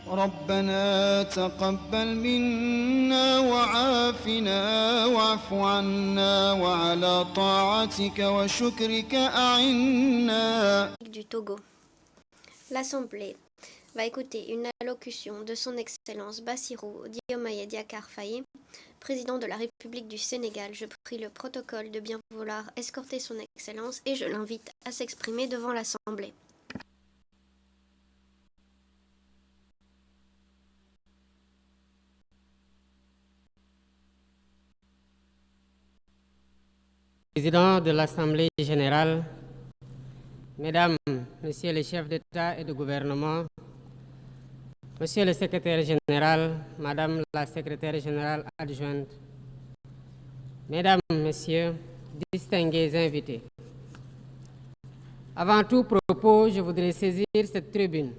ربنا تقبل منا وعافنا واعف عنا وعلى طاعتك وشكرك أعنا. Du Togo. L'Assemblée va écouter une allocution de son Excellence Bassirou Diomaye Diakhar Faye, président de la République du Sénégal. Je prie le protocole de bien vouloir escorter son Excellence et je l'invite à s'exprimer devant l'Assemblée. Président de l'Assemblée générale, Mesdames, Messieurs les chefs d'État et de gouvernement, Monsieur le secrétaire général, Madame la secrétaire générale adjointe, Mesdames, Messieurs, distingués invités. Avant tout propos, je voudrais saisir cette tribune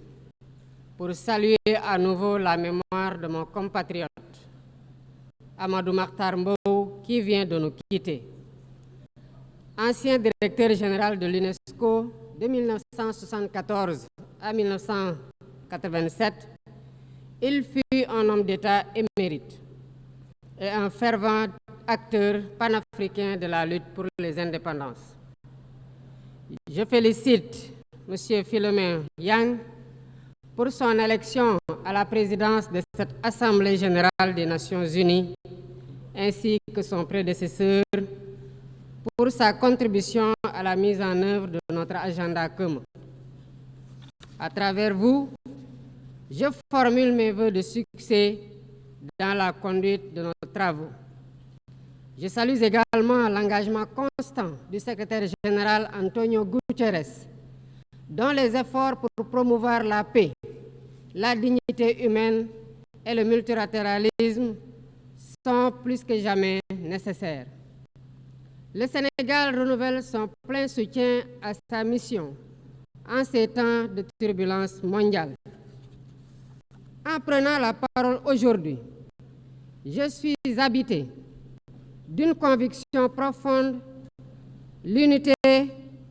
pour saluer à nouveau la mémoire de mon compatriote, Amadou Makhtar Mbow, qui vient de nous quitter. Ancien directeur général de l'UNESCO de 1974 à 1987, il fut un homme d'État émérite et un fervent acteur panafricain de la lutte pour les indépendances. Je félicite M. Philomène Yang pour son élection à la présidence de cette Assemblée générale des Nations unies, ainsi que son prédécesseur, pour sa contribution à la mise en œuvre de notre agenda commun. À travers vous, je formule mes vœux de succès dans la conduite de nos travaux. Je salue également l'engagement constant du secrétaire général Antonio Guterres, dont les efforts pour promouvoir la paix, la dignité humaine et le multilatéralisme sont plus que jamais nécessaires. Le Sénégal renouvelle son plein soutien à sa mission en ces temps de turbulence mondiale. En prenant la parole aujourd'hui, je suis habité d'une conviction profonde: l'unité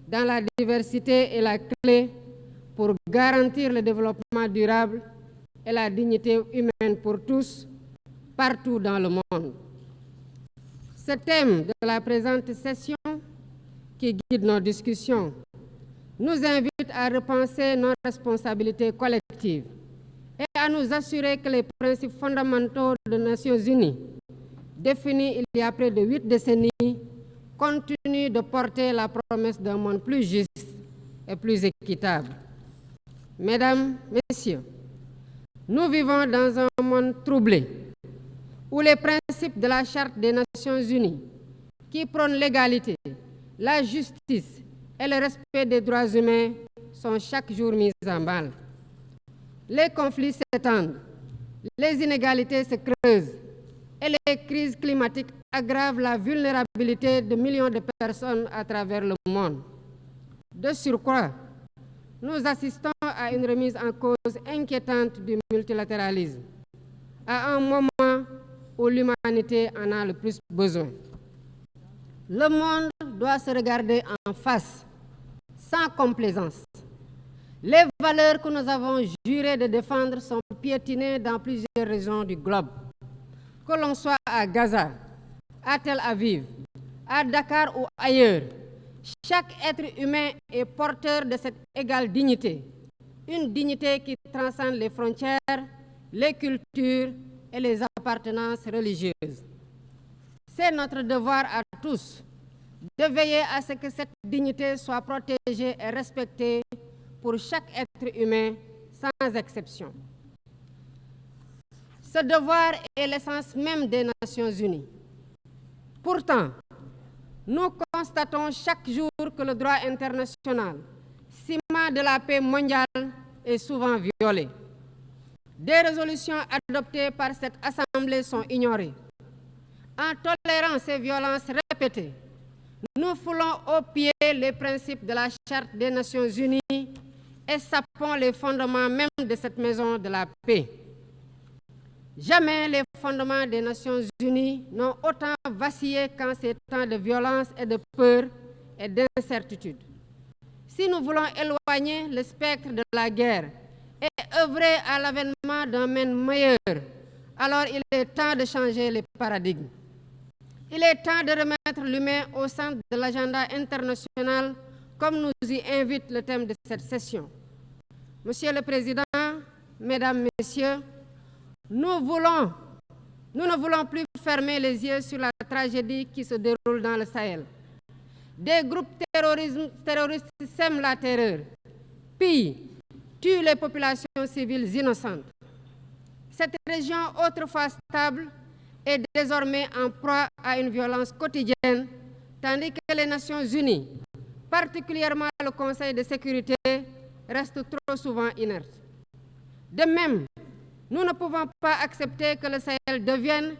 dans la diversité est la clé pour garantir le développement durable et la dignité humaine pour tous, partout dans le monde. Ce thème de la présente session, qui guide nos discussions, nous invite à repenser nos responsabilités collectives et à nous assurer que les principes fondamentaux des Nations unies, définis il y a près de 8 décennies, continuent de porter la promesse d'un monde plus juste et plus équitable. Mesdames, Messieurs, nous vivons dans un monde troublé, où les principes de la Charte des Nations unies, qui prônent l'égalité, la justice et le respect des droits humains, sont chaque jour mis en mal. Les conflits s'étendent, les inégalités se creusent et les crises climatiques aggravent la vulnérabilité de millions de personnes à travers le monde. De surcroît, nous assistons à une remise en cause inquiétante du multilatéralisme, à un moment où l'humanité en a le plus besoin. Le monde doit se regarder en face, sans complaisance. Les valeurs que nous avons juré de défendre sont piétinées dans plusieurs régions du globe. Que l'on soit à Gaza, à Tel Aviv, à Dakar ou ailleurs, chaque être humain est porteur de cette égale dignité, une dignité qui transcende les frontières, les cultures et les appartenances religieuses. C'est notre devoir à tous de veiller à ce que cette dignité soit protégée et respectée pour chaque être humain, sans exception. Ce devoir est l'essence même des Nations unies. Pourtant, nous constatons chaque jour que le droit international, ciment de la paix mondiale, est souvent violé. Des résolutions adoptées par cette Assemblée sont ignorées. En tolérant ces violences répétées, nous foulons aux pieds les principes de la Charte des Nations unies et sapons les fondements même de cette maison de la paix. Jamais les fondements des Nations unies n'ont autant vacillé qu'en ces temps de violence et de peur et d'incertitude. Si nous voulons éloigner le spectre de la guerre et œuvrer à l'avènement d'un monde meilleur, alors il est temps de changer les paradigmes. Il est temps de remettre l'humain au centre de l'agenda international, comme nous y invite le thème de cette session. Monsieur le Président, Mesdames, Messieurs, nous ne voulons plus fermer les yeux sur la tragédie qui se déroule dans le Sahel. Des groupes terroristes sèment la terreur, pillent, tuent les populations civiles innocentes. Cette région autrefois stable est désormais en proie à une violence quotidienne, tandis que les Nations Unies, particulièrement le Conseil de sécurité, restent trop souvent inertes. De même, nous ne pouvons pas accepter que le Sahel devienne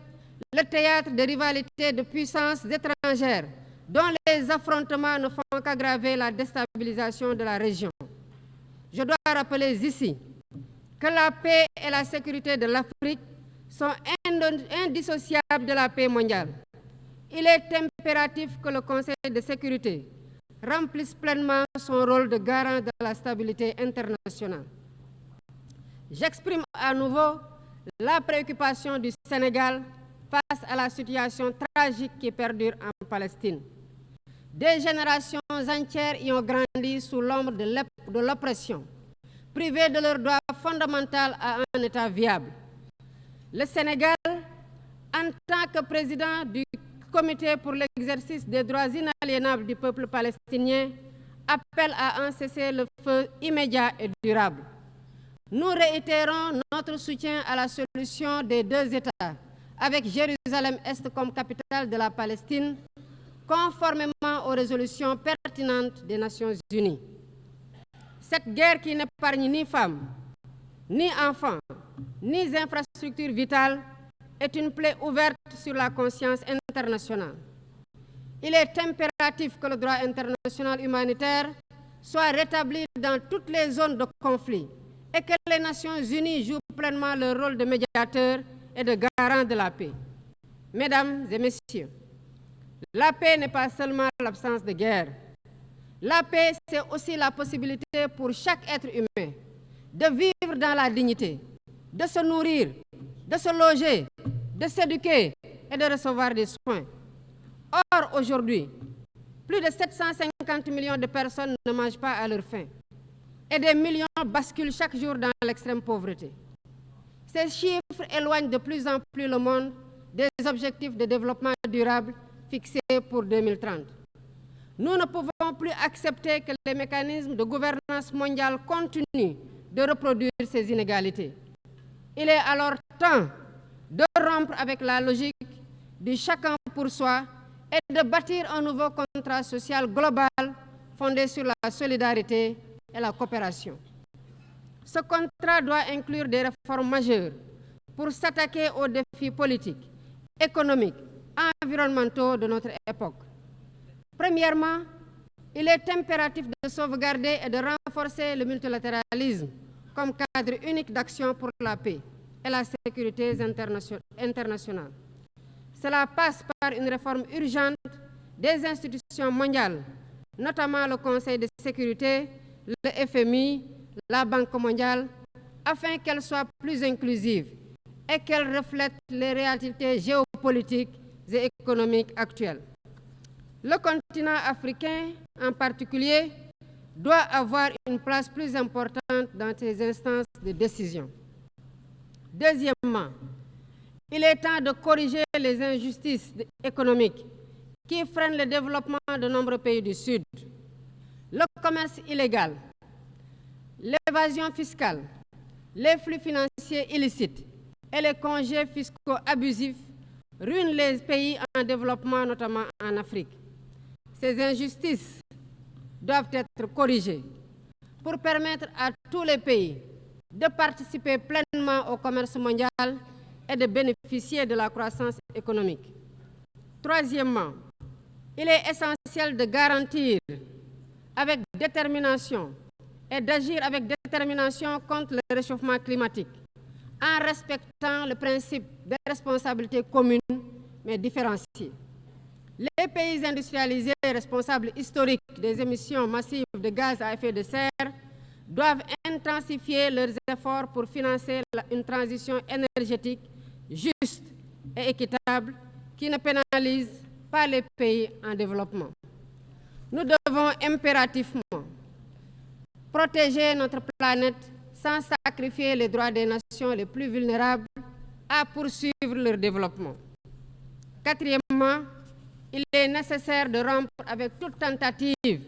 le théâtre de rivalités de puissances étrangères dont les affrontements ne font qu'aggraver la déstabilisation de la région. Je dois rappeler ici que la paix et la sécurité de l'Afrique sont indissociables de la paix mondiale. Il est impératif que le Conseil de sécurité remplisse pleinement son rôle de garant de la stabilité internationale. J'exprime à nouveau la préoccupation du Sénégal face à la situation tragique qui perdure en Palestine. Des générations entières y ont grandi sous l'ombre de l'oppression, privées de leurs droits fondamentaux à un État viable. Le Sénégal, en tant que président du Comité pour l'exercice des droits inaliénables du peuple palestinien, appelle à un cessez-le-feu immédiat et durable. Nous réitérons notre soutien à la solution des deux États, avec Jérusalem-Est comme capitale de la Palestine, conformément aux résolutions pertinentes des Nations Unies. Cette guerre qui n'épargne ni femmes, ni enfants, ni infrastructures vitales est une plaie ouverte sur la conscience internationale. Il est impératif que le droit international humanitaire soit rétabli dans toutes les zones de conflit et que les Nations Unies jouent pleinement leur rôle de médiateur et de garant de la paix. Mesdames et messieurs, la paix n'est pas seulement l'absence de guerre. La paix, c'est aussi la possibilité pour chaque être humain de vivre dans la dignité, de se nourrir, de se loger, de s'éduquer et de recevoir des soins. Or, aujourd'hui, plus de 750 millions de personnes ne mangent pas à leur faim et des millions basculent chaque jour dans l'extrême pauvreté. Ces chiffres éloignent de plus en plus le monde des objectifs de développement durable fixés pour 2030. Nous ne pouvons plus accepter que les mécanismes de gouvernance mondiale continuent de reproduire ces inégalités. Il est alors temps de rompre avec la logique du chacun pour soi et de bâtir un nouveau contrat social global fondé sur la solidarité et la coopération. Ce contrat doit inclure des réformes majeures pour s'attaquer aux défis politiques, économiques, environnementaux de notre époque. Premièrement, il est impératif de sauvegarder et de renforcer le multilatéralisme comme cadre unique d'action pour la paix et la sécurité internationale. Cela passe par une réforme urgente des institutions mondiales, notamment le Conseil de sécurité, le FMI, la Banque mondiale, afin qu'elles soient plus inclusives et qu'elles reflètent les réalités géopolitiques et économiques actuelles. Le continent africain, en particulier, doit avoir une place plus importante dans ces instances de décision. Deuxièmement, il est temps de corriger les injustices économiques qui freinent le développement de nombreux pays du Sud. Le commerce illégal, l'évasion fiscale, les flux financiers illicites et les congés fiscaux abusifs ruinent les pays en développement, notamment en Afrique. Ces injustices doivent être corrigées pour permettre à tous les pays de participer pleinement au commerce mondial et de bénéficier de la croissance économique. Troisièmement, il est essentiel de garantir avec détermination et d'agir avec détermination contre le réchauffement climatique en respectant le principe de responsabilité commune mais différenciée. Les pays industrialisés responsables historiques des émissions massives de gaz à effet de serre doivent intensifier leurs efforts pour financer une transition énergétique juste et équitable qui ne pénalise pas les pays en développement. Nous devons impérativement protéger notre planète sans sacrifier les droits des nations les plus vulnérables à poursuivre leur développement. Quatrièmement, il est nécessaire de rompre avec toute tentative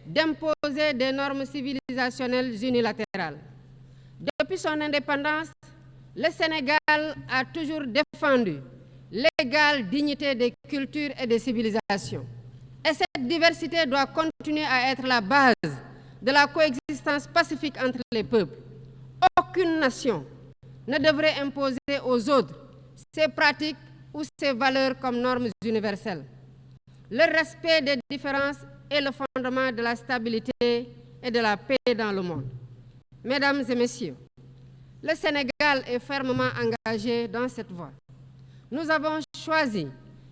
d'imposer des normes civilisationnelles unilatérales. Depuis son indépendance, le Sénégal a toujours défendu l'égale dignité des cultures et des civilisations. Et cette diversité doit continuer à être la base de la coexistence pacifique entre les peuples. Aucune nation ne devrait imposer aux autres ses pratiques ou ses valeurs comme normes universelles. Le respect des différences est le fondement de la stabilité et de la paix dans le monde. Mesdames et messieurs, le Sénégal est fermement engagé dans cette voie. Nous avons choisi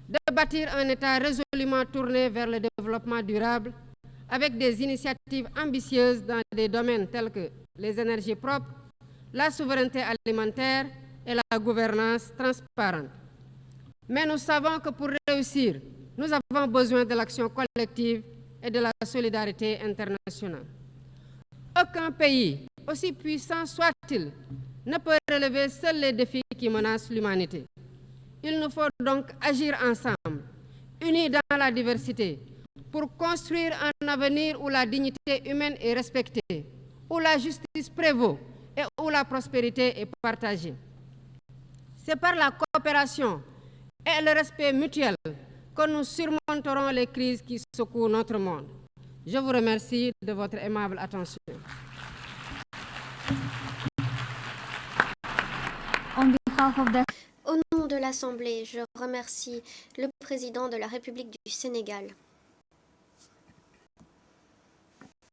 de bâtir un État résolument tourné vers le développement durable avec des initiatives ambitieuses dans des domaines tels que les énergies propres, la souveraineté alimentaire et la gouvernance transparente. Mais nous savons que pour réussir, nous avons besoin de l'action collective et de la solidarité internationale. Aucun pays, aussi puissant soit-il, ne peut relever seuls les défis qui menacent l'humanité. Il nous faut donc agir ensemble, unis dans la diversité, pour construire un avenir où la dignité humaine est respectée, où la justice prévaut et où la prospérité est partagée. C'est par la coopération et le respect mutuel que nous surmonterons les crises qui secouent notre monde. Je vous remercie de votre aimable attention. On behalf of the Au nom de l'Assemblée, je remercie le président de la République du Sénégal.